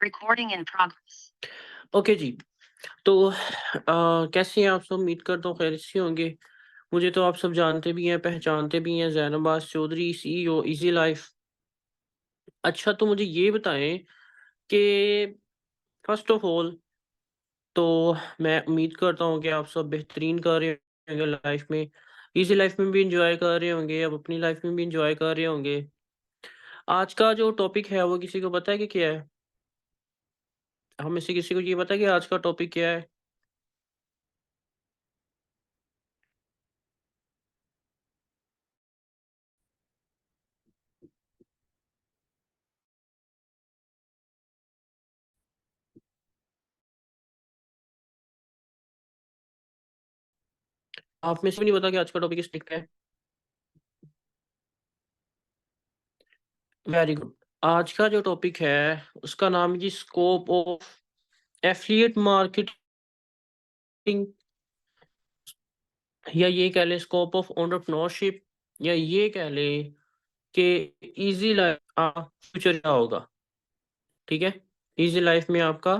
Recording in progress. Okay जी। तो कैसे हैं आप सब? उम्मीद करता हूँ खैरियत से होंगे। मुझे तो आप सब जानते भी हैं, पहचानते भी हैं, ज़ैनबाज़ चौधरी, सीईओ ईज़ी लाइफ़। अच्छा, तो मुझे ये बताएँ कि फ़र्स्ट ऑफ़ ऑल तो मैं उम्मीद करता हूँ कि आप सब बेहतरीन कर रहे होंगे लाइफ़ में। ईज़ी लाइफ़ में भी एन्जॉय कर रहे होंगे, अब अपनी लाइफ़ में भी एन्जॉय कर रहे होंगे। आज का जो टॉपिक है वो किसी को पता है कि क्या है? हम में से किसी को ये पता है कि आज का टॉपिक क्या है? आप में से भी नहीं पता कि आज का टॉपिक इस टॉपिक क्या है? Very good. आज का जो टॉपिक है उसका नाम है जी स्कोप ऑफ एफिलिएट मार्केटिंग, या ये कह लें स्कोप ऑफ एंटरप्रेन्योरशिप, या ये कह लें कि इजी लाइफ फ्यूचर क्या होगा। ठीक है, इजी लाइफ में आपका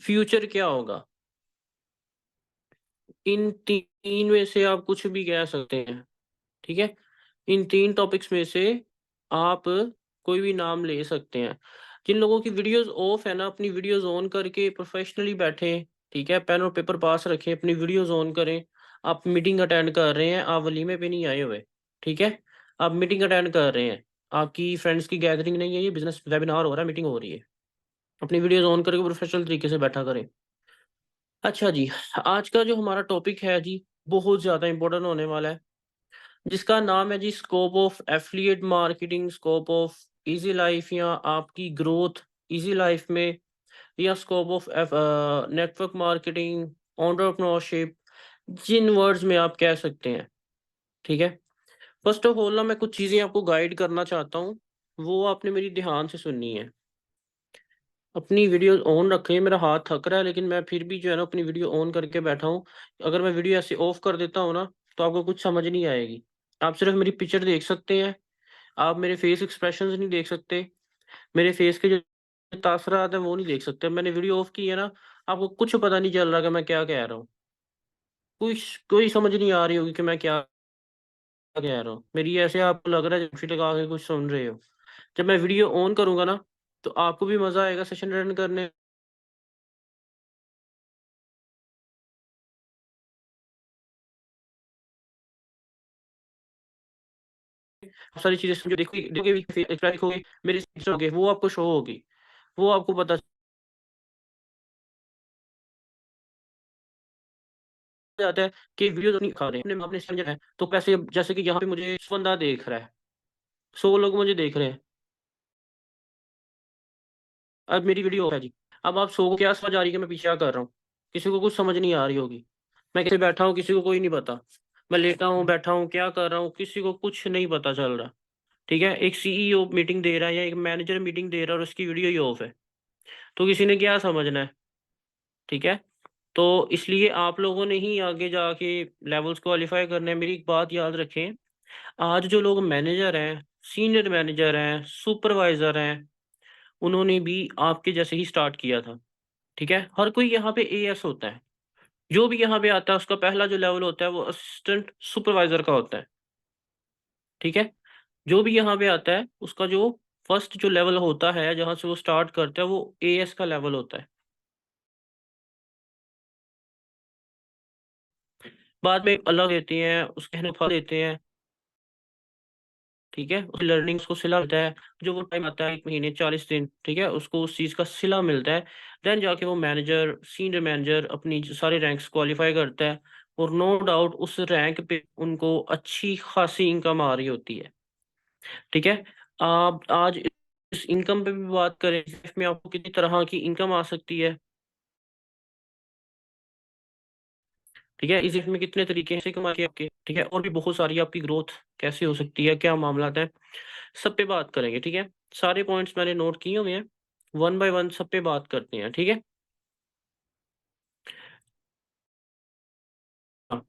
फ्यूचर क्या होगा। इन तीन में से आप कुछ भी कह सकते हैं। ठीक है, इन 3 टॉपिक्स में से आप कोई भी नाम ले सकते हैं। जिन लोगों की वीडियोज़ ऑफ है ना, अपनी वीडियोज़ ऑन करके प्रोफ़ेशनली बैठें, ठीक है? पेन और पेपर पास रखें, अपनी वीडियोज़ ऑन करें। आप मीटिंग अटेंड कर रहे हैं, आप वलीमे पे नहीं आए हुए, ठीक है? आप मीटिंग अटेंड कर रहे हैं, आपकी फ्रेंड्स की गैदरिंग नहीं है, ये बिज़नेस वेबिनार हो रहा है, मीटिंग हो रही है। अपनी वीडियोज़ ऑन करके प्रोफ़ेशनल तरीके से बैठा करें। अच्छा जी, आज का जो हमारा टॉपिक है जी, बहुत ज़्यादा इम्पोर्टेंट होने वाला है। जिसका नाम है जी scope of affiliate marketing, scope of easy life, या आपकी ग्रोथ इजी लाइफ में, या scope of network marketing, entrepreneurship, जिन वर्ड्स में आप कह सकते हैं। ठीक है, फर्स्ट ऑफ ऑल ना मैं कुछ चीज़ें आपको गाइड करना चाहता हूँ, वो आपने मेरी ध्यान से सुननी है। अपनी वीडियो ऑन रखें, मेरा हाथ थक रहा है लेकिन मैं फिर भी जो है ना अपनी वीडियो ऑन करके बैठा हूँ। अगर मैं वीडियो ऐसे ऑफ कर देता हूँ ना, तो आपको कुछ समझ नहीं आएगी। आप सिर्फ मेरी पिक्चर देख सकते हैं, आप मेरे फेस एक्सप्रेशंस नहीं देख सकते, मेरे फेस के जो तासरात हैं वो नहीं देख सकते। मैंने वीडियो ऑफ की है ना, आपको कुछ पता नहीं चल रहा कि मैं क्या कह रहा हूँ। कोई समझ नहीं आ रही होगी कि मैं क्या कह रहा हूँ। मेरी ऐसे आपको लग रहा है जैसे लगा के कुछ सुन रहे हो। जब मैं वीडियो ऑन करूँगा ना, तो आपको भी मज़ा आएगा सेशन रन करने। सारी चीज़ें समझो, देखोगे भी, देखोगे, मेरे होगे, वो आपको शो होगी। वो आपको पता जाता है कि वीडियो तो नहीं खा रहे हैं, अपने समझ है। तो कैसे, जैसे कि यहाँ पे मुझे 100 बंदा देख रहा है, 100 लोग मुझे देख रहे हैं। अब मेरी वीडियो है जी। अब आप 100 को क्या समझ आ रही है कि मैं पीछे क्या कर रहा हूँ? किसी को कुछ समझ नहीं आ रही होगी। मैं कैसे बैठा हूँ किसी को कोई नहीं पता। मैं लेटा हूँ, बैठा हूँ, क्या कर रहा हूँ, किसी को कुछ नहीं पता चल रहा। ठीक है? एक सीईओ मीटिंग दे रहा है या एक मैनेजर मीटिंग दे रहा है और उसकी वीडियो ही ऑफ है। तो किसी ने क्या समझना है? ठीक है? तो इसलिए आप लोगों ने ही आगे जाके लेवल्स क्वालीफाई करने हैं। मेरी एक बात याद रखें, आज जो लोग मैनेजर हैं, सीनियर मैनेजर हैं, सुपरवाइज़र हैं, उन्होंने भी आपके जैसे ही स्टार्ट किया था। ठीक है? हर कोई यहाँ पे एएस होता है। जो भी यहाँ पे आता है उसका पहला जो लेवल होता है वो असिस्टेंट सुपरवाइज़र का होता है। ठीक है? जो भी यहाँ पे आता है उसका जो फर्स्ट जो लेवल होता है, जहाँ से वो स्टार्ट करता है, वो एएस का लेवल होता है। बाद में अलग देते हैं, उसके फल देते हैं। ठीक है? उस लर्निंग्स को सिला मिलता है। जो वो टाइम आता है 1 महीने 40 दिन, ठीक है? उसको उस चीज़ का सिला मिलता है। देन जाके वो मैनेजर, सीनियर मैनेजर अपनी जो सारे रैंक्स क्वालीफाई करता है, और नो डाउट उस रैंक पे उनको अच्छी खासी इनकम आ रही होती है। ठीक है? आप आज इस इनकम पे भी बात करें, लाइफ में आपको कितनी तरह की इनकम आ सकती है। ठीक है? इस लाइफ में कितने तरीके हैं पैसे कमाने के आपके, ठीक है? और भी बहुत सारी आपकी ग्रोथ कैसे हो सकती है, क्या मामलात हैं, सब पे बात करेंगे, ठीक है? सारे पॉइंट्स मैंने नोट किए हुए हैं, वन बाय वन सब पे बात करते हैं, ठीक है? हाँ।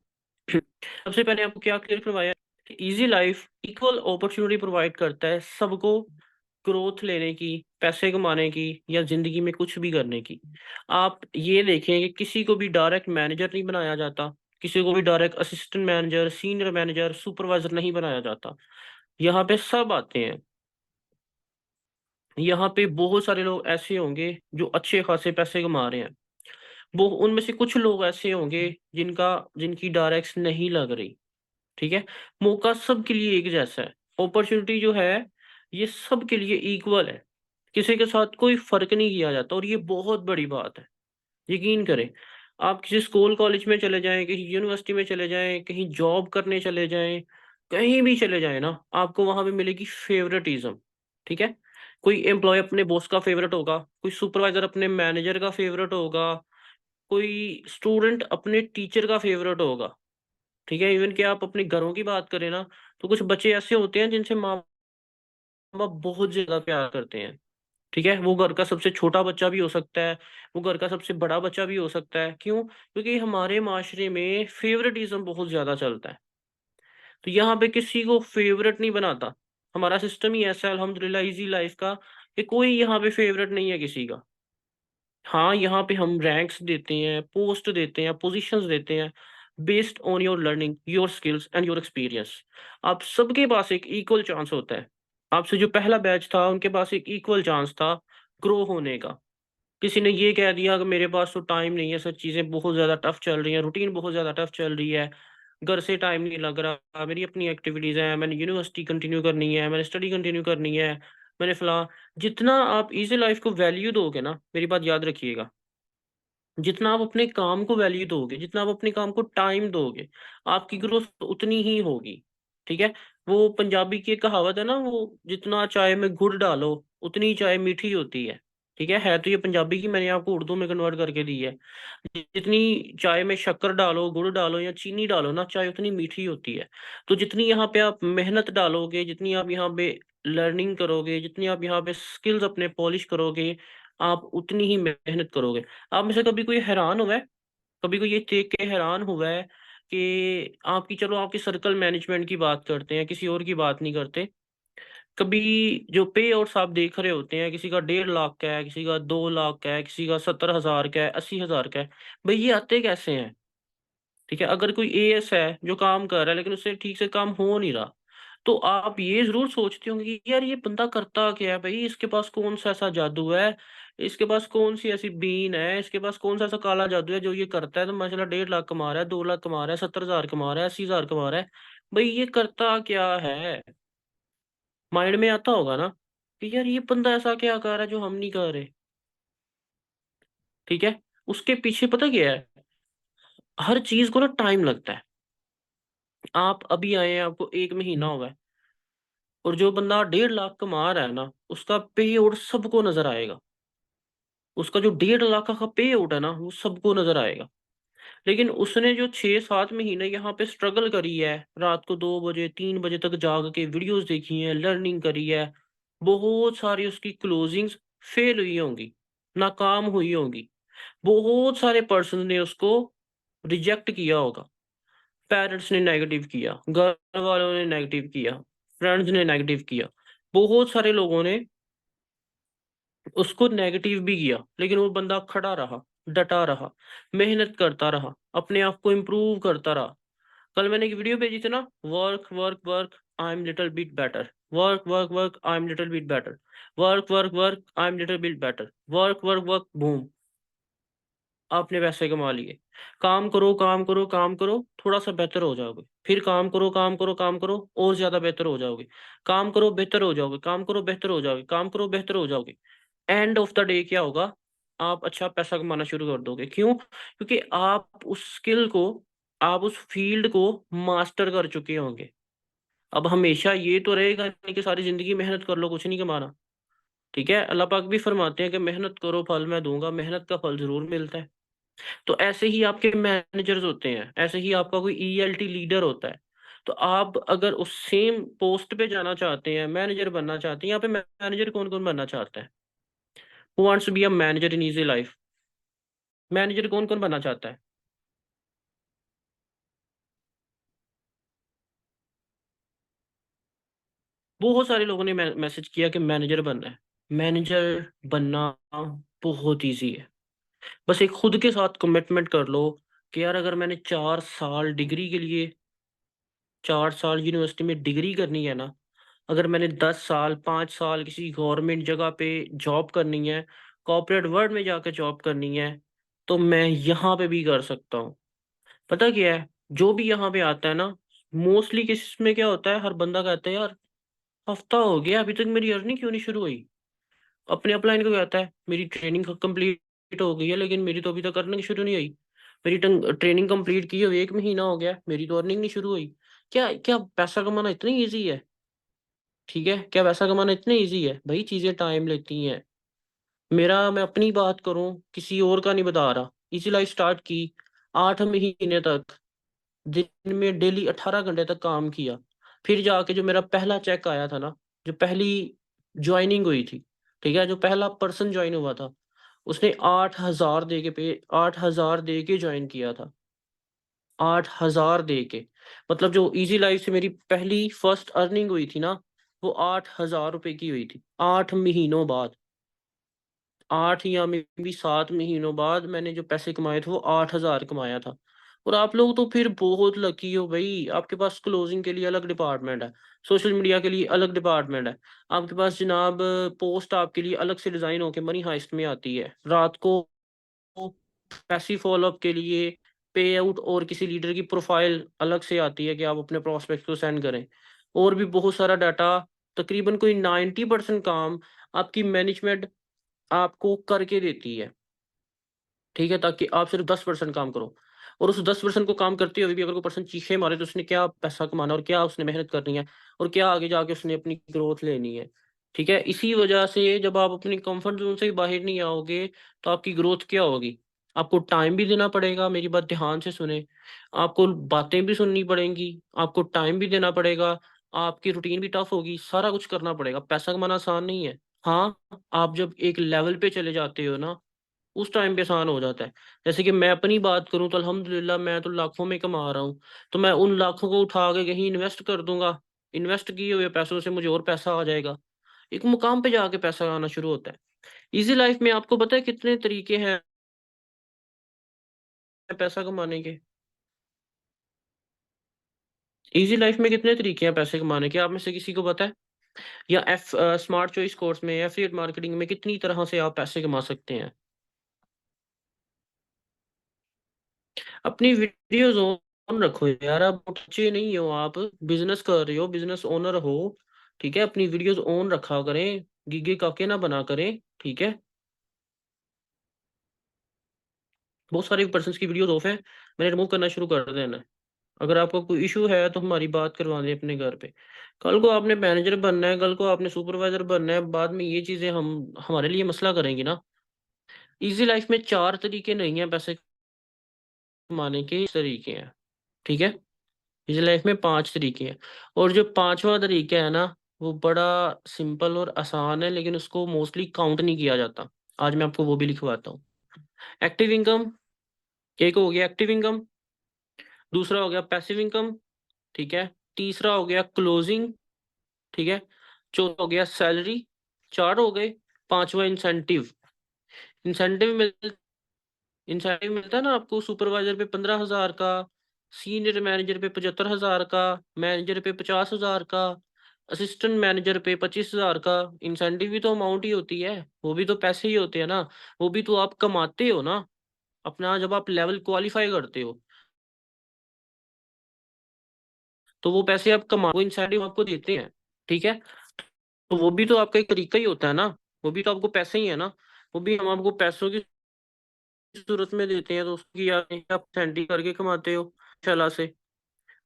सबसे पहले आपको क्या क्लियर करवाया कि easy life equal opportunity provide करता है सबको, ग्रोथ लेने की, पैसे कमाने की या ज़िंदगी में कुछ भी करने की। आप ये देखें कि किसी को भी डायरेक्ट मैनेजर नहीं बनाया जाता, किसी को भी direct assistant manager, senior manager, supervisor नहीं बनाया जाता। यहाँ पे सब आते हैं। यहाँ पे बहुत सारे लोग ऐसे होंगे जो अच्छे खासे पैसे कमा रहे हैं। वो उनमें से कुछ लोग ऐसे होंगे जिनकी डायरेक्ट नहीं लग रही, ठीक है? मौका सबके लिए एक जैसा है। अपॉर्च्युनिटी जो है, ये सबके लिए इक्वल है। किसी के साथ कोई फ़र्क नहीं किया जाता और ये बहुत बड़ी बात है। यकीन करें, आप किसी स्कूल कॉलेज में चले जाएँ, किसी यूनिवर्सिटी में चले जाएँ, कहीं जॉब करने चले जाएँ, कहीं भी चले जाएँ ना, आपको वहाँ पे मिलेगी फ़ेवरेटिज़्म, ठीक है? कोई एम्प्लॉयी अपने बॉस का फ़ेवरेट होगा, कोई सुपरवाइज़र अपने मैनेजर का फ़ेवरेट होगा, कोई स्टूडेंट अपने टीचर का फ़ेवरेट होगा, ठीक है? इवन कि आप अपने घरों की बात करें ना, तो कुछ बच्चे ऐसे होते हैं जिनसे माँ-बाप बहुत ज़्यादा प्यार करते हैं। ठीक है? वो घर का सबसे छोटा बच्चा भी हो सकता है, वो घर का सबसे बड़ा बच्चा भी हो सकता है। क्यों? क्योंकि हमारे माशरे में फ़ेवरेटिज़्म बहुत ज़्यादा चलता है। तो यहाँ पे किसी को फ़ेवरेट नहीं बनाता। हमारा सिस्टम ही ऐसा है अल्हम्दुलिल्लाह ईज़ी लाइफ़ का कि कोई यहाँ पे फ़ेवरेट नहीं है किसी का। हाँ, यहाँ पे हम रैंक्स देते हैं, पोस्ट देते हैं, पोज़ीशंस देते हैं based on your learning, your skills and your experience. आप सबके पास एक इक्वल चांस होता है। आपसे जो पहला बैच था, उनके पास एक इक्वल चांस था ग्रो होने का। किसी ने ये कह दिया कि मेरे पास तो टाइम नहीं है, सर चीज़ें बहुत ज़्यादा टफ़ चल रही हैं, रूटीन बहुत ज़्यादा टफ़ चल रही है, घर से टाइम नहीं लग रहा, मेरी अपनी एक्टिविटीज़ हैं, मैंने यूनिवर्सिटी कंटिन्यू करनी है, मैंने स्टडी कंटिन्यू करनी है, मैंने फलाँ जितना आप ईज़ी लाइफ़ को वैल्यू दोगे ना, मेरी बात याद रखिएगा, जितना आप अपने काम को वैल्यू दोगे, जितना आप अपने काम को टाइम दोगे, आपकी ग्रोथ उतनी ही होगी, ठीक है? वो पंजाबी की एक कहावत है ना, वो जितना चाय में गुड़ डालो, उतनी चाय मीठी होती है, ठीक है? है तो ये पंजाबी की, मैंने आपको उर्दू में कन्वर्ट करके दी है। जितनी चाय में शक्कर डालो, गुड़ डालो या चीनी डालो ना, चाय उतनी मीठी होती है। तो जितनी यहाँ पे आप मेहनत डालोगे, जितनी आप यहाँ पे लर्निंग करोगे, जितनी आप यहाँ पे स्किल्स अपने पॉलिश करोगे, आप उतनी ही मेहनत करोगे। आप में से कभी कोई हैरान हुआ है? कभी कोई ये देख के हैरान हुआ है कि आपकी चलो आपकी सर्कल मैनेजमेंट की बात करते हैं, किसी और की बात नहीं करते। कभी जो पे आउट्स आप देख रहे होते हैं, किसी का 1.5 लाख का है, किसी का 2 लाख का है, किसी का 70,000 का है, 80,000 का है। भई ये आते कैसे हैं? ठीक है? अगर कोई एएस है जो काम कर रहा है लेकिन उससे ठीक से काम हो नहीं रहा, तो आप ये ज़रूर सोचते होंगे कि यार ये बंदा करता क्या है भई? इसके पास कौन-सा ऐसा जादू है? इसके पास कौन-सी ऐसी बीन है? इसके पास कौन-सा ऐसा काला जादू है जो ये करता है तो माशाल्लाह 1.5 लाख कमा रहा है, 2 लाख कमा रहा है, 70,000 कमा रहा है, 80,000 कमा रहा है। भई ये करता क्या है? माइंड में आता होगा ना कि यार ये बंदा ऐसा क्या कर रहा है जो हम नहीं कर रहे, ठीक है? उसके पीछे पता क्या है? हर चीज़ को ना टाइम लगता है। आप अभी आए हैं, आपको 1 महीना हुआ है और जो बंदा 1.5 लाख कमा रहा है ना, उसका पे आउट सबको नज़र आएगा। उसका जो 1.5 लाख का पे आउट है ना, वो सबको नज़र आएगा। लेकिन उसने जो 6-7 महीने यहाँ पे स्ट्रगल करी है, रात को 2 बजे, 3 बजे तक जाग के वीडियोज़ देखी हैं, लर्निंग करी है, बहुत सारी उसकी क्लोज़िंग्स फेल हुई होंगी, नाकाम हुई होंगी। बहुत सारे पर्सन ने उसको रिजेक्ट किया होगा। पेरेंट्स ने नेगेटिव किया, घर वालों ने नेगेटिव किया, फ्रेंड्स ने नेगेटिव किया। बहुत सारे लोगों ने उसको नेगेटिव भी किया, लेकिन वो बंदा खड़ा रहा, डटा रहा, मेहनत करता रहा, अपने आप को इम्प्रूव करता रहा। कल मैंने एक वीडियो भेजी थी ना, work, work, work, I am little bit better. Work, work, work, I am little bit better. Work, work, work, I am little bit better. Work, work, work, boom! आपने पैसे कमा लिए। काम करो, काम करो, काम करो, थोड़ा-सा बेहतर हो जाओगे। फिर काम करो, काम करो, काम करो, और ज़्यादा बेहतर हो जाओगे। काम करो, बेहतर हो जाओगे, काम करो, बेहतर हो जाओगे, काम करो, बेहतर हो जाओगे। एंड ऑफ द डे क्या होगा? आप अच्छा पैसा कमाना शुरू कर दोगे। क्यों? क्योंकि आप उस स्किल को, आप उस फ़ील्ड को मास्टर कर चुके होंगे। अब हमेशा ये तो रहेगा नहीं कि सारी ज़िंदगी मेहनत कर लो, कुछ नहीं कमाना। ठीक है? अल्लाह पाक भी फरमाते हैं कि मेहनत करो, फल मैं दूँगा, मेहनत का फल ज़रूर मिलता है। तो ऐसे ही आपके मैनेजर्स होते हैं, ऐसे ही आपका कोई ईएलटी लीडर होता है। तो आप अगर उस सेम पोस्ट पे जाना चाहते हैं, मैनेजर बनना चाहते हैं, यहाँ पे मैनेजर कौन-कौन बनना चाहता है? Who wants to be a manager in easy life? Manager कौन-कौन बनना चाहता है? बहुत सारे लोगों ने मैसेज किया कि मैनेजर बनना है। मैनेजर बनना बहुत ईज़ी है। बस एक खुद के साथ कमिटमेंट कर लो कि यार अगर मैंने 4 साल डिग्री के लिए 4 साल यूनिवर्सिटी में डिग्री करनी है ना, अगर मैंने 10 साल, 5 साल किसी गवर्नमेंट जगह पे जॉब करनी है, कॉर्पोरेट वर्ल्ड में जाके जॉब करनी है, तो मैं यहाँ पे भी कर सकता हूँ। पता क्या है? जो भी यहाँ पे आता है ना, मोस्टली केसेस में क्या होता है, हर बंदा कहता है, "यार, हफ्ता हो गया, अभी तक मेरी अर्निंग क्यों नहीं शुरू हुई?" अपने अपलाइन को कहता है, "मेरी ट्रेनिंग कंप्लीट हो गई है, लेकिन मेरी तो अभी तक अर्निंग शुरू नहीं हुई। मेरी ट्रेनिंग कंप्लीट किए हुए 1 महीना हो गया, मेरी तो अर्निंग नहीं शुरू हुई।" क्या क्या पैसा कमाना इतना ईज़ी है? ठीक है? क्या पैसा कमाना इतना ईज़ी है? भई चीज़ें टाइम लेती हैं। मैं अपनी बात करूँ, किसी और का नहीं बता रहा। इज़ी लाइफ़ स्टार्ट की, 8 महीने तक दिन में डेली 18 घंटे तक काम किया। फिर जाके जो मेरा पहला चेक आया था ना, जो पहली जॉइनिंग हुई थी, ठीक है? जो पहला पर्सन जॉइन हुआ था, उसने 8,000 दे के जॉइन किया था। 8,000 दे के। मतलब जो ईज़ी लाइफ़ से मेरी पहली फर्स्ट अर्निंग हुई थी ना, वो ₹8,000 की हुई थी। 8 महीनों बाद। 8 या मे बी 7 महीनों बाद मैंने जो पैसे कमाए थे वो 8,000 कमाया था। और आप लोग तो फिर बहुत लकी हो भई, आपके पास क्लोजिंग के लिए अलग डिपार्टमेंट है, सोशल मीडिया के लिए अलग डिपार्टमेंट है, आपके पास जनाब पोस्ट आपके लिए अलग से डिज़ाइन होके मनी हाइस्ट में आती है। रात को पैसिव फ़ॉलो-अप के लिए पे आउट और किसी लीडर की प्रोफ़ाइल अलग से आती है कि आप अपने प्रॉस्पेक्ट को सेंड करें। और भी बहुत सारा डाटा, तकरीबन कोई 90% काम आपकी मैनेजमेंट आपको करके देती है, ठीक है? ताकि आप सिर्फ़ 10% काम करो। और उस 10% को काम करते हुए भी अगर कोई पर्सन चीखे मारे तो उसने क्या पैसा कमाना और क्या उसने मेहनत करनी है और क्या आगे जाके उसने अपनी ग्रोथ लेनी है, ठीक है? इसी वजह से जब आप अपनी कम्फ़र्ट ज़ोन से बाहर नहीं आओगे, तो आपकी ग्रोथ क्या होगी? आपको टाइम भी देना पड़ेगा, मेरी बात ध्यान से सुनें। आपको बातें भी सुननी पड़ेंगी, आपको टाइम भी देना पड़ेगा, आपकी रूटीन भी टफ़ होगी, सारा कुछ करना पड़ेगा। पैसा कमाना आसान नहीं है। हाँ, आप जब एक लेवल पे चले जाते हो ना, उस टाइम पे आसान हो जाता है। जैसे कि मैं अपनी बात करूँ तो अल्हम्दुलिल्लाह मैं तो लाखों में कमा रहा हूँ। तो मैं उन लाखों को उठा के कहीं इन्वेस्ट कर दूँगा। इन्वेस्ट किए हुए पैसों से मुझे और पैसा आ जाएगा। एक मुकाम पे जाके पैसा आना शुरू होता है। ईज़ी लाइफ़ में आपको पता है कितने तरीके हैं पैसा कमाने के? ईज़ी लाइफ़ में कितने तरीके हैं पैसे कमाने के? आप में से किसी को पता है? या स्मार्ट चॉइस कोर्स में, एफिलिएट मार्केटिंग में कितनी तरह से आप पैसे कमा सकते हैं? अपनी वीडियोज़ ऑन रखो यार, आप बच्चे नहीं हो आप, बिज़नेस कर रहे हो, बिज़नेस ओनर हो, ठीक है? अपनी वीडियोज़ ऑन रखा करें, गीगे काके ना बना करें, ठीक है? बहुत सारे पर्सन्स की वीडियोज़ ऑफ है, मैंने रिमूव करना शुरू कर देना है। अगर आपको कोई इश्यू है तो हमारी बात करवा दें अपने घर पे। कल को आपने मैनेजर बनना है, कल को आपने सुपरवाइज़र बनना है, बाद में ये चीज़ें हम हमारे लिए मसला करेंगी ना। ईज़ी लाइफ़ में 4 तरीके नहीं हैं पैसे कमाने के, इस तरीके हैं, ठीक है? इज़ी लाइफ़ में 5 तरीके हैं और जो 5वाँ तरीका है ना, वो बड़ा सिंपल और आसान है लेकिन उसको मोस्टली काउंट नहीं किया जाता। आज मैं आपको वो भी लिखवाता हूँ। एक्टिव इनकम, एक हो गया एक्टिव इनकम, दूसरा हो गया पैसिव इनकम, ठीक है? तीसरा हो गया क्लोजिंग, ठीक है? चौथा हो गया सैलरी, 4 हो गए, 5वाँ इंसेंटिव। इंसेंटिव मिल इंसेंटिव मिलता है ना आपको सुपरवाइज़र पे 15,000 का, सीनियर मैनेजर पे 75,000 का, मैनेजर पे 50,000 का, असिस्टेंट मैनेजर पे 25,000 का। इंसेंटिव भी तो अमाउंट ही होती है, वो भी तो पैसे ही होते हैं ना, वो भी तो आप कमाते हो ना, अपना जब आप लेवल क्वालीफाई करते हो, तो वो पैसे आप वो इंसेंटिव आपको देते हैं, ठीक है? तो वो भी तो आपका एक तरीका ही होता है ना, वो भी तो आपको पैसे ही है ना, वो भी हम आपको पैसों की सूरत में देते हैं, तो उसकी आप सेंटी करके कमाते हो शाला से।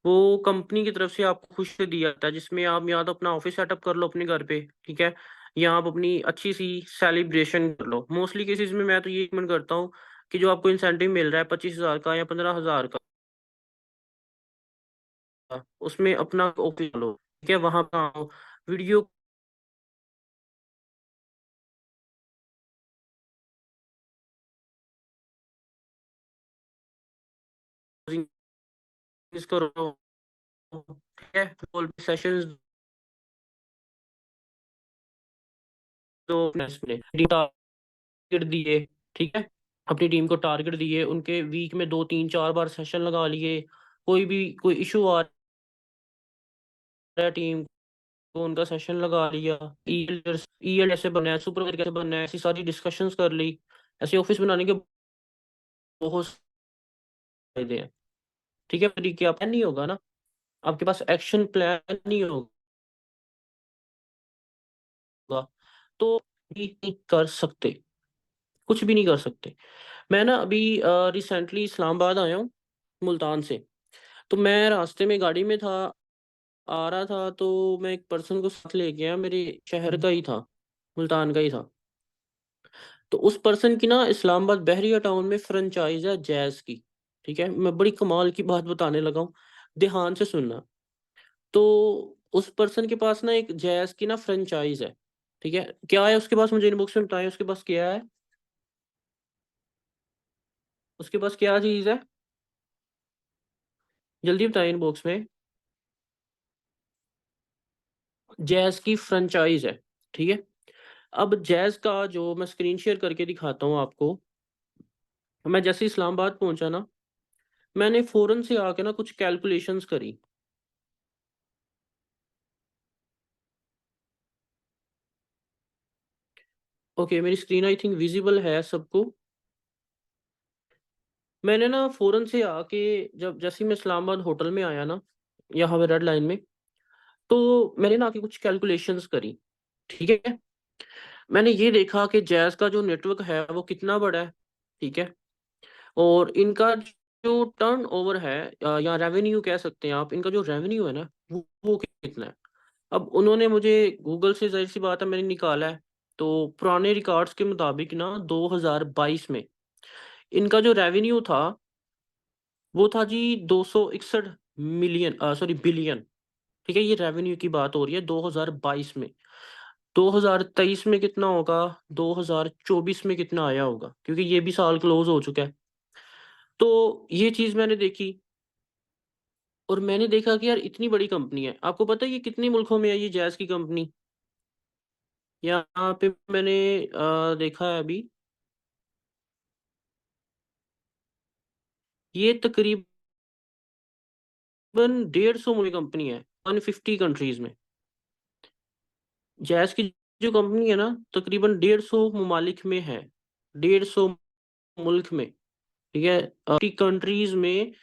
वो कंपनी की तरफ से आपको खुद से दिया जाता है, जिसमें आप या तो अपना ऑफ़िस सेटअप कर लो अपने घर पे, ठीक है? या आप अपनी अच्छी-सी सेलिब्रेशन कर लो। मोस्टली केसेज़ में मैं तो ये रिकमेंड करता हूँ कि जो आपको इंसेंटिव मिल रहा है 25,000 का या 15,000 का, उसमें अपना ओके लो, ठीक है? वहाँ पे वीडियो कॉल्स करो, ठीक है? कॉल सेशंस तो ने टारगेट दिए, ठीक है, अपनी टीम को टारगेट दिए, उनके वीक में 2 3 4 बार सेशन लगा लिए। कोई इशू आ रहा है टीम को, उनका सेशन लगा लिया। ईएल कैसे बनना है, सुपरवाइजर कैसे बनना है, ऐसी सारी डिस्कशंस कर ली। ऐसे ऑफिस बनाने के बहुत फायदे हैं। ठीक है, तरीके आप नहीं होगा ना, आपके पास एक्शन प्लान नहीं होगा, तो भी नहीं कर सकते, कुछ भी नहीं कर सकते। मैं ना अभी रिसेंटली इस्लामाबाद आया हूँ, मुल्तान से। तो मैं रास्ते में गाड़ी में था, आ रहा था, तो मैं एक पर्सन को साथ ले गया, मेरे शहर का ही था, मुल्तान का ही था। तो उस पर्सन की ना इस्लामाबाद बहरिया टाउन में फ्रेंचाइज है जैज़ की। ठीक है, मैं बड़ी कमाल की बात बताने लगा हूँ, ध्यान से सुनना। तो उस पर्सन के पास ना एक जैज़ की ना फ्रेंचाइज है। ठीक है, क्या है उसके पास, मुझे इनबॉक्स में बताएं, उसके पास क्या है, उसके पास क्या चीज़ है, जल्दी बताएं इनबॉक्स में। जैज़ की फ्रेंचाइज है, ठीक है। अब जैज़ का जो मैं स्क्रीन शेयर करके दिखाता हूँ आपको। मैं जैसे इस्लामाबाद पहुंचा ना, मैंने फ़ौरन से आके ना कुछ कैलकुलेशंस करी। ओके, मेरी स्क्रीन आई थिंक विज़िबल है सबको। मैंने ना फ़ौरन से आके, जब जैसे ही मैं इस्लामाबाद होटल में आया ना, यहाँ पे रेड लाइन में, तो मैंने ना आके कुछ कैलकुलेशंस करी, ठीक है। मैंने ये देखा कि जैज़ का जो नेटवर्क है वो कितना बड़ा है, ठीक है। और इनका जो टर्नओवर है, या रेवेन्यू कह सकते हैं आप, इनका जो रेवेन्यू है ना, वो कितना है। अब उन्होंने मुझे गूगल से, ज़ाहिर-सी बात है, मैंने निकाला है। तो पुराने रिकॉर्ड्स के मुताबिक ना 2022 में इनका जो रेवेन्यू था, वो था जी 261 मिलियन, सॉरी बिलियन। ठीक है, ये रेवेन्यू की बात हो रही है 2022 में। 2023 में कितना होगा, 2024 में कितना आया होगा, क्योंकि ये भी साल क्लोज़ हो चुका है। तो ये चीज़ मैंने देखी, और मैंने देखा कि यार इतनी बड़ी कंपनी है। आपको पता है ये कितने मुल्कों में है, ये जैज़ की कंपनी? यहाँ पे मैंने देखा है अभी, ये तकरीबन 150 में कंपनी है, 150 कंट्रीज़ में। जैज़ की जो कंपनी है ना, तकरीबन 150 ममालिक में है, 150 मुल्क में, ठीक है? 50 कंट्रीज़ में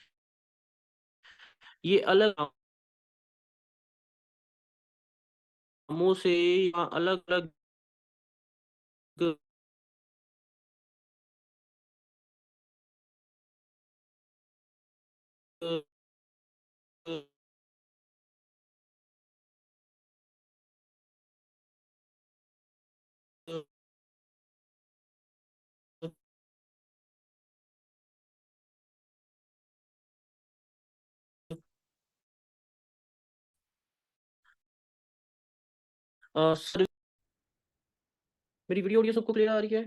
ये अलग नामों से या अलग-अलग सर्व मेरी वीडियो ऑडियो सबको क्लियर आ रही है?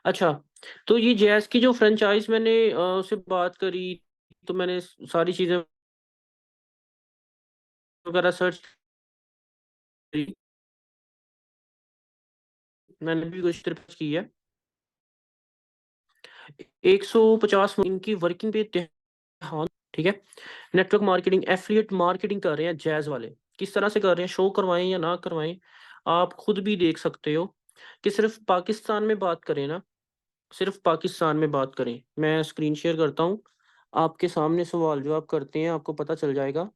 अच्छा, तो ये जैज़ की जो फ्रैंचाइज़ मैंने उससे बात करी, तो मैंने सारी चीज़ें वगैरह सर्च करी, मैंने भी कोशिश रिसर्च की है। 150 इनकी वर्किंग पे ध्यान, ठीक है? नेटवर्क मार्केटिंग, एफ़िलिएट मार्केटिंग कर रहे हैं जैज़ वाले। किस तरह से कर रहे हैं, शो करवाएँ या ना करवाएँ, आप खुद भी देख सकते हो। कि सिर्फ़ पाकिस्तान में बात करें ना, सिर्फ़ पाकिस्तान में बात करें, मैं स्क्रीन शेयर करता हूँ। आपके सामने सवाल-जवाब करते हैं, आपको पता चल जाएगा।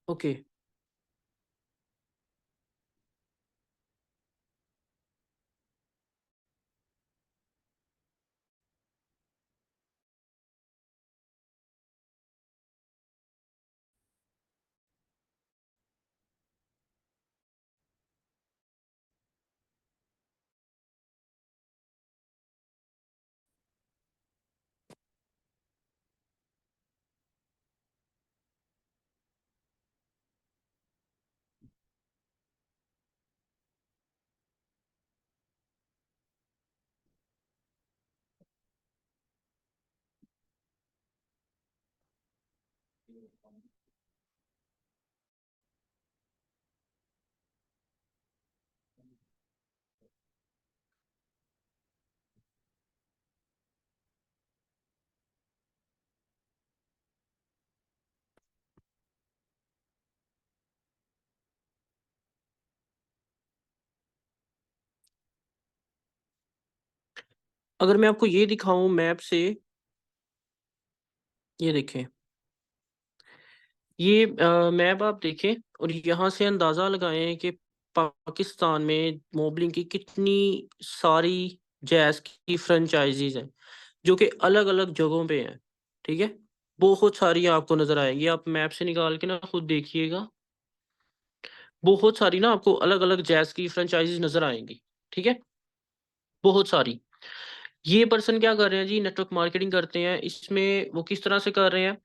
ओके। अगर मैं आपको ये दिखाऊं मैप से, ये देखें, ये मैप आप देखें और यहाँ से अंदाजा लगाएं कि पाकिस्तान में मोबलिंग की कितनी सारी जैज की फ्रेंचाइजीज हैं जो कि अलग अलग जगहों पे हैं। ठीक है, बहुत सारी आपको नजर आएंगी, आप मैप से निकाल के ना खुद देखिएगा। बहुत सारी ना आपको अलग अलग जैज की फ्रेंचाइजीज नजर आएंगी। ठीक है, बहुत सारी। ये पर्सन क्या कर रहे हैं जी, नेटवर्क मार्केटिंग करते हैं। इसमें वो किस तरह से कर रहे हैं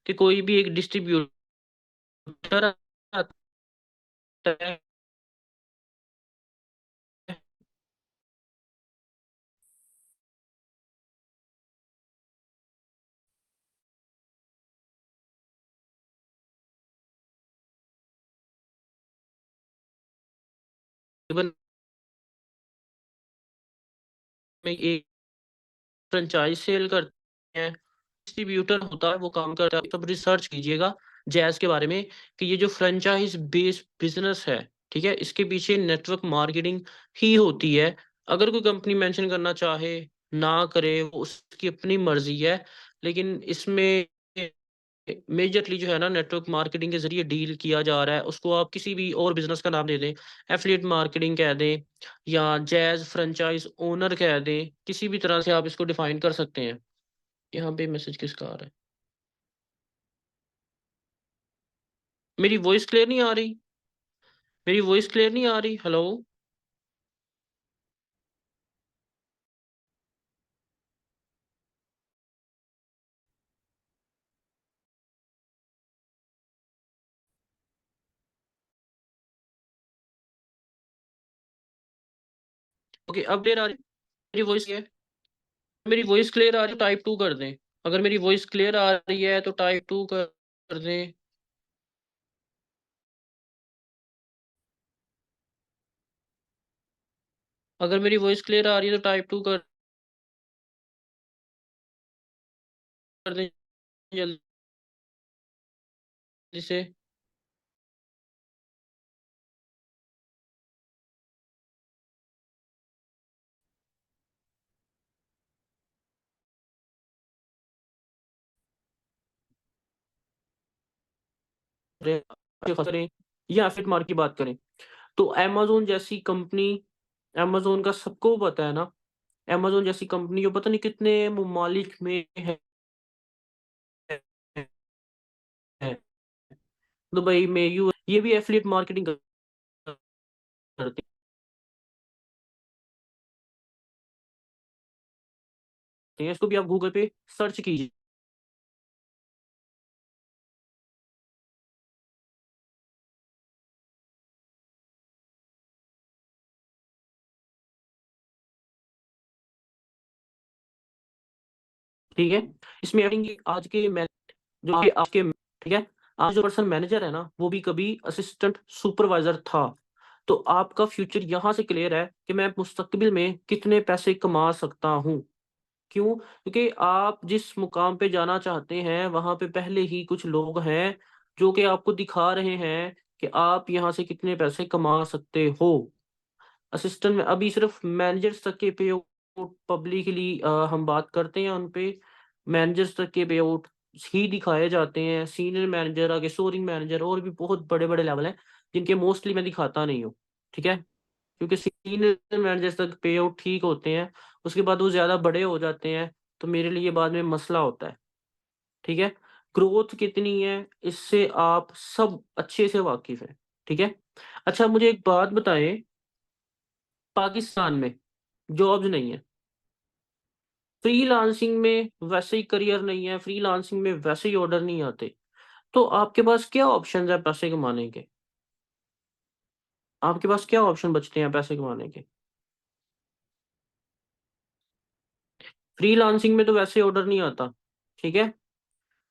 कि कोई भी एक डिस्ट्रीब्यूटर आता है, में एक फ्रेंचाइज सेल करते हैं, डिस्ट्रीब्यूटर होता है वो काम करता है। तब रिसर्च कीजिएगा जैज के बारे में कि ये जो फ्रेंचाइज बेस्ड बिजनेस है, ठीक है, इसके पीछे नेटवर्क मार्केटिंग ही होती है। अगर कोई कंपनी मेंशन करना चाहे ना करे, वो उसकी अपनी मर्जी है, लेकिन इसमें मेजरली जो है ना नेटवर्क मार्केटिंग के जरिए डील किया जा रहा है। उसको आप किसी भी और बिजनेस का नाम दे दें, एफिलिएट मार्केटिंग कह दें या जैज फ्रेंचाइज ओनर कह दें, किसी भी तरह से आप इसको डिफाइन कर सकते हैं। यहाँ पे मैसेज किसका आ रहा है? मेरी वॉइस क्लियर नहीं आ रही? मेरी वॉइस क्लियर नहीं आ रही? हेलो? ओके, अब क्लियर आ रही? मेरी वॉइस है, मेरी वॉइस क्लियर आ रही है, टाइप टू कर दें। अगर मेरी वॉइस क्लियर आ रही है तो टाइप टू कर दें। अगर मेरी वॉइस क्लियर आ रही है तो टाइप टू कर दें जल्दी से। करें या एफिट मार्क की बात करें तो amazon जैसी कंपनी, amazon का सबको पता है ना, amazon जैसी कंपनी जो पता नहीं कितने ममालिक में है, दुबई में, ये भी एफिलिएट मार्केटिंग करती है। इसको भी आप गूगल पे सर्च कीजिए। ठीक है, इसमें एडिंग आज के जो कि आपके, ठीक है, आज जो पर्सन मैनेजर है ना वो भी कभी असिस्टेंट सुपरवाइजर था। तो आपका फ्यूचर यहाँ से क्लियर है कि मैं मुस्तकबिल में कितने पैसे कमा सकता हूँ। क्यों? क्योंकि आप जिस मुकाम पे जाना चाहते हैं वहां पे पहले ही कुछ लोग हैं जो कि आपको दिखा रहे हैं कि आप यहाँ से कितने पैसे कमा सकते हो। असिस्टेंट में अभी सिर्फ मैनेजर्स तक के पे आउट पब्लिकली हम बात करते हैं उन पे, मैनेजर्स तक के पे आउट ही दिखाए जाते हैं। सीनियर मैनेजर, आगे सोरिंग मैनेजर और भी बहुत बड़े बड़े लेवल हैं जिनके मोस्टली मैं दिखाता नहीं हूँ। ठीक है, क्योंकि सीनियर मैनेजर्स तक पे आउट ठीक होते हैं, उसके बाद वो ज़्यादा बड़े हो जाते हैं तो मेरे लिए बाद में मसला होता है। ठीक है, ग्रोथ कितनी है इससे आप सब अच्छे से वाकिफ है। ठीक है, अच्छा मुझे एक बात बताएं, पाकिस्तान में जॉब्स नहीं है, फ्रीलांसिंग में वैसे ही करियर नहीं है, फ्रीलांसिंग में वैसे ही ऑर्डर नहीं आते, तो आपके पास क्या ऑप्शन है पैसे कमाने के? आपके पास क्या ऑप्शन बचते हैं पैसे कमाने के? फ्रीलांसिंग में तो वैसे ऑर्डर नहीं आता। ठीक है,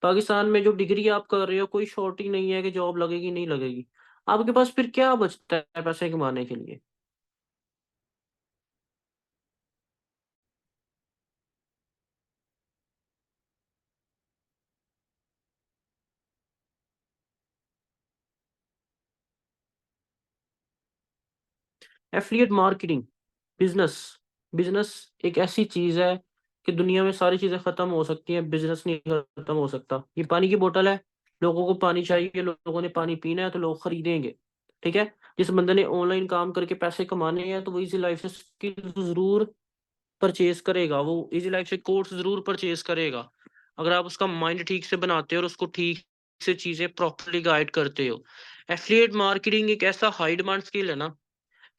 पाकिस्तान में जो डिग्री आप कर रहे हो कोई श्योरिटी नहीं है कि जॉब लगेगी, नहीं लगेगी। आपके पास फिर क्या बचता है पैसे कमाने के लिए? Affiliate marketing, business. बिज़नेस एक ऐसी चीज़ है कि दुनिया में सारी चीज़ें ख़त्म हो सकती हैं, बिज़नेस नहीं ख़त्म हो सकता। ये पानी की बोतल है, लोगों को पानी चाहिए, लोगों ने पानी पीना है तो लोग खरीदेंगे, ठीक है? जिस बंदे ने ऑनलाइन काम करके पैसे कमाने हैं तो वो ईज़ी लाइफ़ से स्किल ज़रूर परचेज़ करेगा, वो ईज़ी लाइफ़ से कोर्स ज़रूर परचेज़ करेगा। अगर आप उसका माइंड ठीक से बनाते हो और उसको ठीक से चीज़ें प्रॉपर्ली गाइड करते हो। एफिलिएट मार्केटिंग एक ऐसा हाई डिमांड स्किल है ना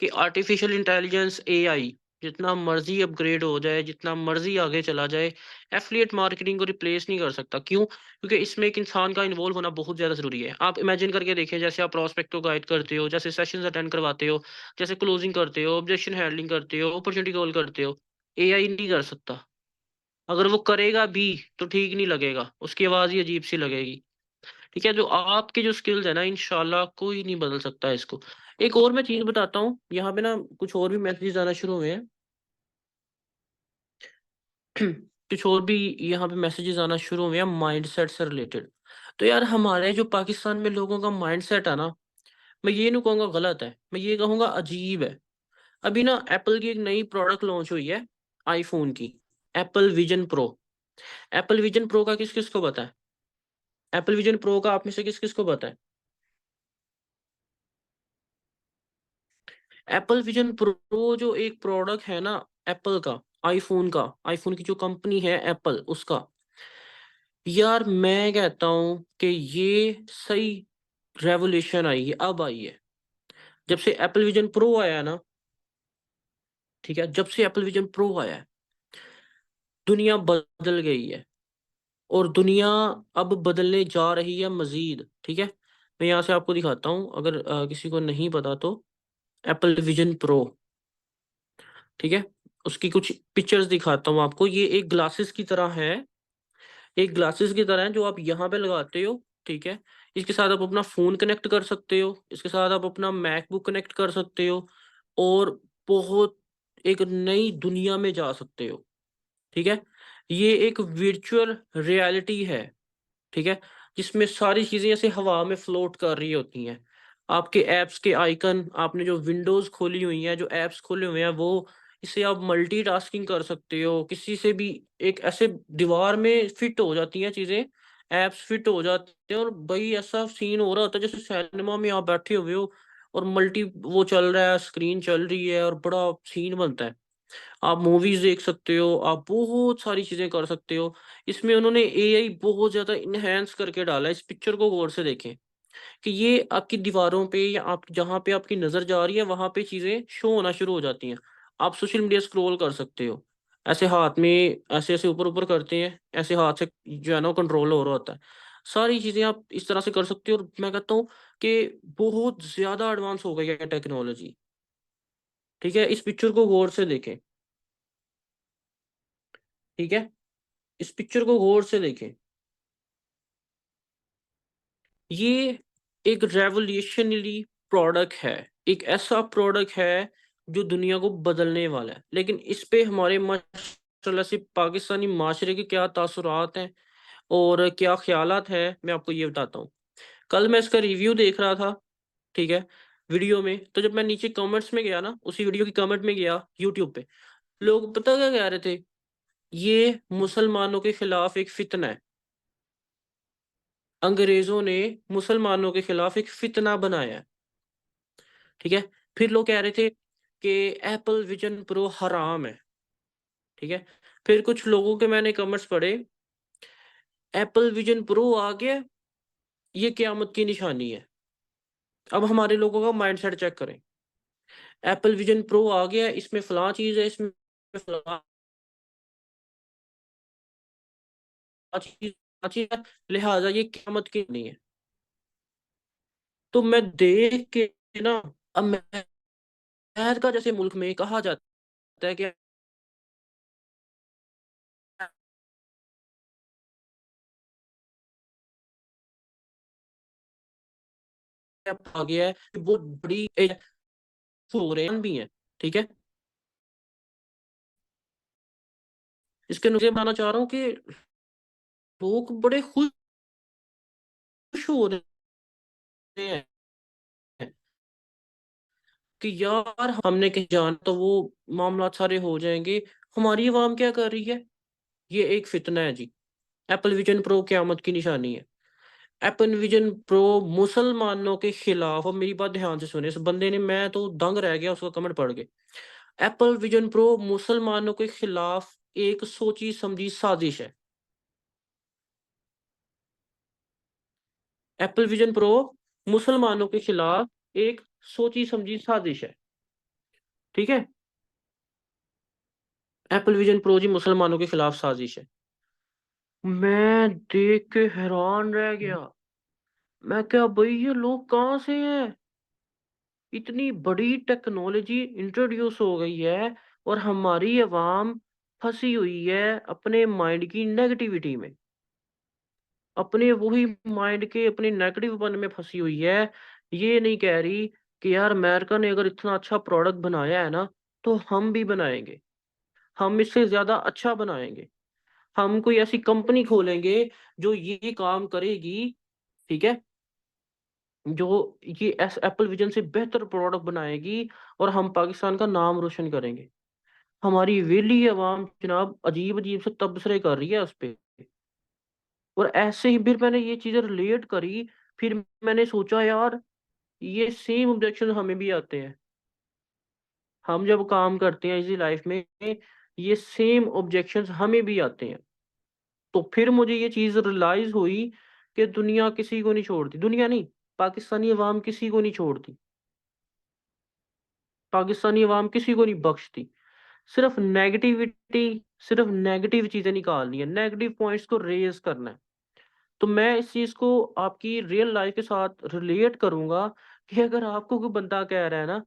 कि आर्टिफिशियल इंटेलिजेंस एआई जितना मर्ज़ी अपग्रेड हो जाए, जितना मर्ज़ी आगे चला जाए, एफ़िलिएट मार्केटिंग को रिप्लेस नहीं कर सकता। क्यों? क्योंकि इसमें एक इंसान का इन्वॉल्व होना बहुत ज़्यादा ज़रूरी है। आप इमेजिन करके देखिए, जैसे आप प्रॉस्पेक्ट को गाइड करते हो, जैसे सेशंस अटेंड करवाते हो, जैसे क्लोजिंग करते हो, ऑब्जेक्शन हैंडलिंग करते हो, अपॉर्चुनिटी कॉल करते हो, एआई नहीं कर सकता। अगर वो करेगा भी तो ठीक नहीं लगेगा, उसकी आवाज़ ही अजीब-सी लगेगी। ठीक है? जो आपके जो स्किल्स है ना, इंशाल्लाह कोई नहीं बदल सकता इसको। एक और मैं चीज़ बताता हूँ, यहाँ पे ना कुछ और भी मैसेजेस आना शुरू हुए हैं। कुछ और भी यहाँ पे मैसेजेस आना शुरू हुए हैं माइंडसेट से रिलेटेड। तो यार हमारे जो पाकिस्तान में लोगों का माइंडसेट है ना, मैं ये नहीं कहूँगा गलत है, मैं ये कहूँगा अजीब है। अभी ना एप्पल की एक नई प्रोडक्ट लॉन्च हुई है, आईफ़ोन की, Apple vision pro. Apple vision pro का किस-किस को पता है? एप्पल विज़न प्रो का आप में से किस-किस को पता है? एप्पल विज़न प्रो जो एक प्रोडक्ट है ना एप्पल का, आईफ़ोन की जो कंपनी है एप्पल उसका, यार मैं कहता हूँ कि ये सही रेवोल्यूशन आई है, अब आई है। जब से एप्पल विज़न प्रो आया है ना, ठीक है? जब से एप्पल विज़न प्रो आया है, दुनिया बदल गई है और दुनिया अब बदलने जा रही है मज़ीद, ठीक है? मैं यहाँ से आपको दिखाता हूँ, अगर किसी को नहीं पता तो एप्पल विज़न प्रो, ठीक है? उसकी कुछ पिक्चर्स दिखाता हूँ आपको। ये एक ग्लासेस की तरह है, एक ग्लासेस की तरह है जो आप यहाँ पे लगाते हो, ठीक है? इसके साथ आप अपना फ़ोन कनेक्ट कर सकते हो, इसके साथ आप अपना मैकबुक कनेक्ट कर सकते हो और बहुत एक नई दुनिया में जा सकते हो, ठीक है? ये एक वर्चुअल रियलिटी है, ठीक है? जिसमें सारी चीज़ें ऐसे हवा में फ्लोट कर रही होती हैं। आपके ऐप्स के आइकन, आपने जो विंडोज़ खोली हुई हैं, जो ऐप्स खोले हुए हैं, वो इससे आप मल्टीटास्किंग कर सकते हो। किसी से भी एक ऐसे दीवार में फिट हो जाती हैं चीज़ें, ऐप्स फिट हो जाते हैं और भई ऐसा सीन हो रहा होता है जैसे सिनेमा में आप बैठे हुए हो और मल्टी वो चल रहा है, स्क्रीन चल रही है और बड़ा सीन बनता है। आप मूवीज़ देख सकते हो, आप बहुत सारी चीज़ें कर सकते हो। इसमें उन्होंने एआई बहुत ज़्यादा एनहांस करके डाला है, इस पिक्चर को गौर से देखें, कि ये आपकी दीवारों पे या आप जहाँ पे आपकी नज़र जा रही है, वहाँ पे चीज़ें शो होना शुरू हो जाती हैं। आप सोशल मीडिया स्क्रॉल कर सकते हो। ऐसे हाथ में ऐसे-ऐसे ऊपर-ऊपर करते हैं, ऐसे हाथ से जो है ना वो कंट्रोल हो रहा होता है। सारी चीज़ें आप इस तरह से कर सकते हो और मैं कहता हूँ कि बहुत ज़्यादा एडवांस हो गई है टेक्नोलॉजी, ठीक है? इस पिक्चर को गौर से देखें, ठीक है? इस पिक्चर को गौर से देखें। ये एक रेवोल्यूशनरी प्रोडक्ट है। एक ऐसा प्रोडक्ट है जो दुनिया को बदलने वाला है। लेकिन इस पे हमारे माशाल्लाह से पाकिस्तानी माशरे के क्या तासुरात हैं और क्या ख़्यालात हैं, मैं आपको ये बताता हूँ। कल मैं इसका रिव्यू देख रहा था, ठीक है, वीडियो में, तो जब मैं नीचे कमेंट्स में गया ना, उसी वीडियो के कमेंट में गया यूट्यूब पे, लोग पता क्या कह रहे थे? ये मुसलमानों के खिलाफ एक फ़ितना है। अंग्रेज़ों ने मुसलमानों के खिलाफ एक फ़ितना बनाया है, ठीक है? फिर लोग कह रहे थे कि एप्पल विज़न प्रो हराम है, ठीक है? फिर कुछ लोगों के मैंने कमेंट्स पढ़े, एप्पल विज़न प्रो आ गया, ये क़यामत की निशानी है। अब हमारे लोगों का माइंडसेट चेक करें। एप्पल विज़न प्रो आ गया, इसमें फलाँ चीज़ है, इसमें फलाँ चीज़ चीज़ है, लिहाज़ा ये क़यामत की नहीं है। तो मैं देख के ना, अब अमेरिका जैसे मुल्क में कहा जाता है कि आ गया है कि वो बड़ी हो रहे भी हैं, ठीक है। इसके नुकसान बताना चाह रहा हूँ कि लोग बड़े खुश हो रहे हैं कि यार हमने कहीं जाना तो वो मामला सारे हो जाएंगे। हमारी आवाम क्या कर रही है? ये एक फितना है जी। एप्पल विजन प्रो क़यामत की निशानी है। एप्पल विजन प्रो मुसलमानों के खिलाफ, और मेरी बात ध्यान से सुने, इस बंदे ने, मैं तो दंग रह गया उसका कमेंट पढ़ के। एप्पल विजन प्रो मुसलमानों के खिलाफ एक सोची समझी साजिश है। एप्पल विजन प्रो मुसलमानों के खिलाफ एक सोची समझी साजिश है, ठीक है। एप्पल विजन प्रो जी मुसलमानों के खिलाफ साजिश है। मैं देख के हैरान रह गया। मैं क्या भाई, ये लोग कहाँ से हैं? इतनी बड़ी टेक्नोलॉजी इंट्रोड्यूस हो गई है और हमारी अवाम फंसी हुई है अपने माइंड की नेगेटिविटी में, अपने वही माइंड के अपने नेगेटिव पन में फंसी हुई है। ये नहीं कह रही कि यार अमेरिका ने अगर इतना अच्छा प्रोडक्ट बनाया है ना, तो हम भी बनाएंगे, हम इससे ज्यादा अच्छा बनाएंगे, हम कोई ऐसी कंपनी खोलेंगे जो ये काम करेगी, ठीक है, जो ये एप्पल विजन से बेहतर प्रोडक्ट बनाएगी और हम पाकिस्तान का नाम रोशन करेंगे। हमारी वेली अवाम जनाब अजीब अजीब से तबसरे कर रही है उस पे। और ऐसे ही फिर मैंने ये चीजें रिलेट करी। फिर मैंने सोचा यार, ये सेम ऑब्जेक्शन हमें भी आते हैं। हम जब काम करते हैं इसी लाइफ में, ये सेम ऑब्जेक्शंस हमें भी आते हैं। तो फिर मुझे ये चीज रियलाइज हुई कि दुनिया किसी को नहीं छोड़ती, दुनिया नहीं, पाकिस्तानी अवाम किसी को नहीं छोड़ती, पाकिस्तानी अवाम किसी को नहीं बख्शती। सिर्फ नेगेटिविटी, सिर्फ नेगेटिव चीजें निकालनी है, नेगेटिव पॉइंट्स को रेज करना है। तो मैं इस चीज को आपकी रियल लाइफ के साथ रिलेट करूंगा कि अगर आपको कोई बंदा कह रहा है ना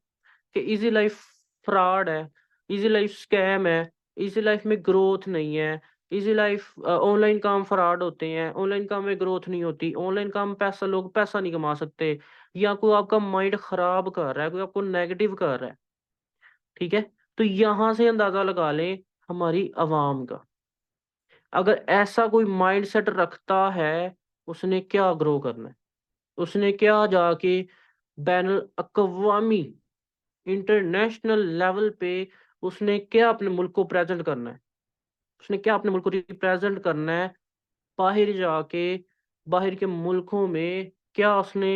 कि इजी लाइफ फ्रॉड है, इजी लाइफ स्कैम है, इजी लाइफ में ग्रोथ नहीं है, इजी लाइफ ऑनलाइन काम फ्रॉड होते हैं, ऑनलाइन काम में ग्रोथ नहीं होती, ऑनलाइन काम पैसा, लोग पैसा नहीं कमा सकते, या कोई आपका माइंड खराब कर रहा है, कोई आपको नेगेटिव कर रहा है, ठीक है, तो यहां से अंदाजा लगा लें हमारी अवाम का। अगर ऐसा कोई माइंडसेट रखता है, उसने क्या ग्रो करना है, उसने क्या जाके बैन अवी इंटरनेशनल लेवल पे उसने क्या अपने मुल्क को प्रेजेंट करना है, उसने क्या अपने मुल्क को रिप्रेजेंट करना है बाहर जाके, बाहर के मुल्कों में क्या उसने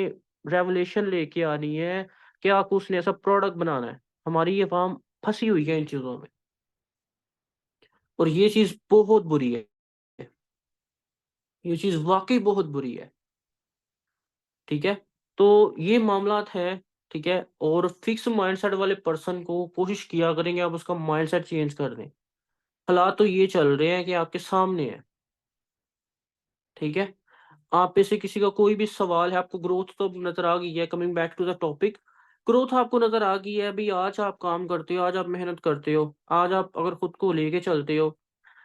रेवोल्यूशन लेके आनी है, क्या कुछ उसने ऐसा प्रोडक्ट बनाना है। हमारी ये फार्म फंसी हुई है इन चीजों में, और ये चीज बहुत बुरी है, ये चीज वाकई बहुत बुरी है, ठीक है। तो ये मामलात है, ठीक है। और फिक्स माइंडसेट वाले पर्सन को कोशिश किया करेंगे आप उसका माइंडसेट चेंज कर दें। हालात तो ये चल रहे हैं कि आपके सामने है, ठीक है। आप में से किसी का कोई भी सवाल है, आपको ग्रोथ तो नजर आ गई है, coming back to the topic, growth आपको नजर आ गई है भाई। आज आप काम करते हो, आज आप मेहनत करते हो, आज आप अगर खुद को लेके चलते हो,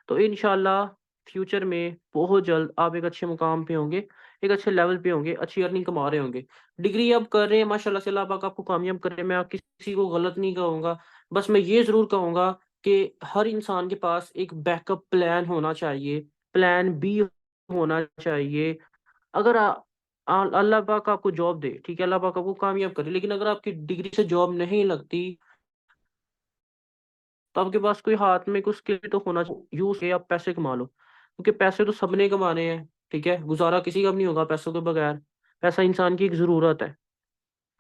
तो इंशाल्लाह फ्यूचर में बहुत जल्द आप एक अच्छे मुकाम पे होंगे, एक अच्छे लेवल पे होंगे, अच्छी अर्निंग कमा रहे होंगे। डिग्री आप कर रहे हैं माशाल्लाह से, अल्लाह पाक आपको कामयाब करे। मैं आप किसी को गलत नहीं कहूँगा, बस मैं ये ज़रूर कहूँगा कि हर इंसान के पास एक बैकअप प्लान होना चाहिए, प्लान बी होना चाहिए। अगर अल्लाह पाक आपको जॉब दे, ठीक है, अल्लाह पाक आपको कामयाब करे, लेकिन अगर आपकी डिग्री से जॉब नहीं लगती, तो आपके पास कोई हाथ में कुछ स्किल तो होना चाहिए, यूज के आप पैसे कमा लो, क्योंकि पैसे तो सबने कमाने हैं, ठीक है। गुजारा किसी का भी नहीं होगा पैसों के बगैर। पैसा इंसान की एक जरूरत है,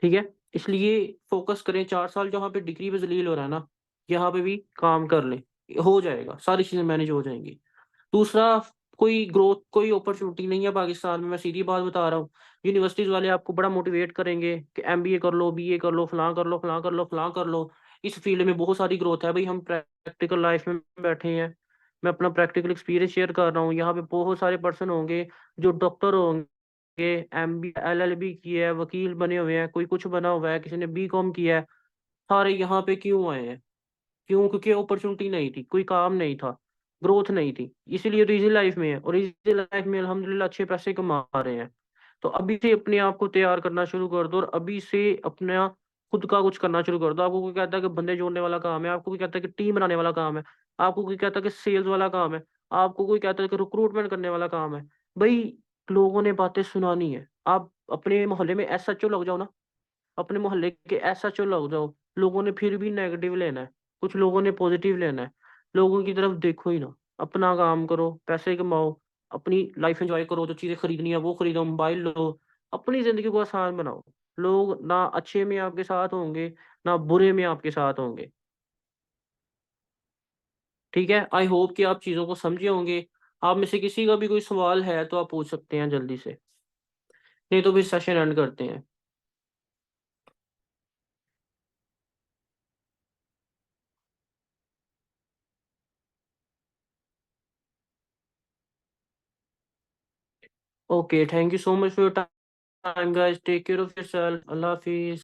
ठीक है। इसलिए फोकस करें, 4 साल जहाँ पे डिग्री पे जलील हो रहा है ना, यहाँ पे भी काम कर लें, हो जाएगा, सारी चीजें मैनेज हो जाएंगी। दूसरा, कोई ग्रोथ, कोई अपॉर्चुनिटी नहीं है पाकिस्तान में, मैं सीधी बात बता रहा हूँ। यूनिवर्सिटीज वाले आपको बड़ा मोटिवेट करेंगे कि एमबीए कर लो, बीए कर लो, फलां कर लो, फलां कर लो, फलां कर लो, इस फील्ड में बहुत सारी ग्रोथ है भाई। हम प्रैक्टिकल लाइफ में बैठे हैं, मैं अपना प्रैक्टिकल एक्सपीरियंस शेयर कर रहा हूँ। यहाँ पे बहुत सारे पर्सन होंगे जो डॉक्टर होंगे, एमबी एलएलबी किया है, वकील बने हुए हैं, कोई कुछ बना हुआ है, किसी ने बीकॉम किया है। सारे यहाँ पे क्यों आए हैं? क्यों? क्योंकि अपॉर्चुनिटी नहीं थी, कोई काम नहीं था, ग्रोथ नहीं थी, इसीलिए तो इजी लाइफ में है, और इजी लाइफ में अल्हम्दुलिल्लाह अच्छे पैसे कमा रहे हैं। तो अभी से अपने आप को तैयार करना शुरू कर दो और अभी से अपना खुद का कुछ करना शुरू कर दो। आपको कोई कहता है कि बंदे जोड़ने वाला काम है, आपको कोई कहता है कि टीम बनाने वाला काम है, आपको कोई कहता है कि सेल्स वाला काम है, आपको कोई कहता है कि रिक्रूटमेंट करने वाला काम है। भई लोगों ने बातें सुनानी है। आप अपने मोहल्ले में एसएचओ लग जाओ ना, अपने मोहल्ले के एसएचओ लग जाओ, लोगों ने फिर भी नेगेटिव लेना है, कुछ लोगों ने पॉजिटिव लेना है। लोगों की तरफ देखो ही ना, अपना काम करो, पैसे कमाओ, अपनी लाइफ एन्जॉय करो, जो चीज़ें खरीदनी है वो खरीदो, मोबाइल लो, अपनी ज़िंदगी को आसान बनाओ। लोग ना अच्छे में आपके साथ होंगे, ना बुरे में आपके साथ होंगे। ठीक है? आई होप कि आप चीज़ों को समझे होंगे। आप में से किसी का भी कोई सवाल है तो आप पूछ सकते हैं जल्दी से, नहीं तो फिर सेशन एंड करते हैं। Okay, thank you so much for your time guys, take care of yourself, अल्लाह हाफिज़।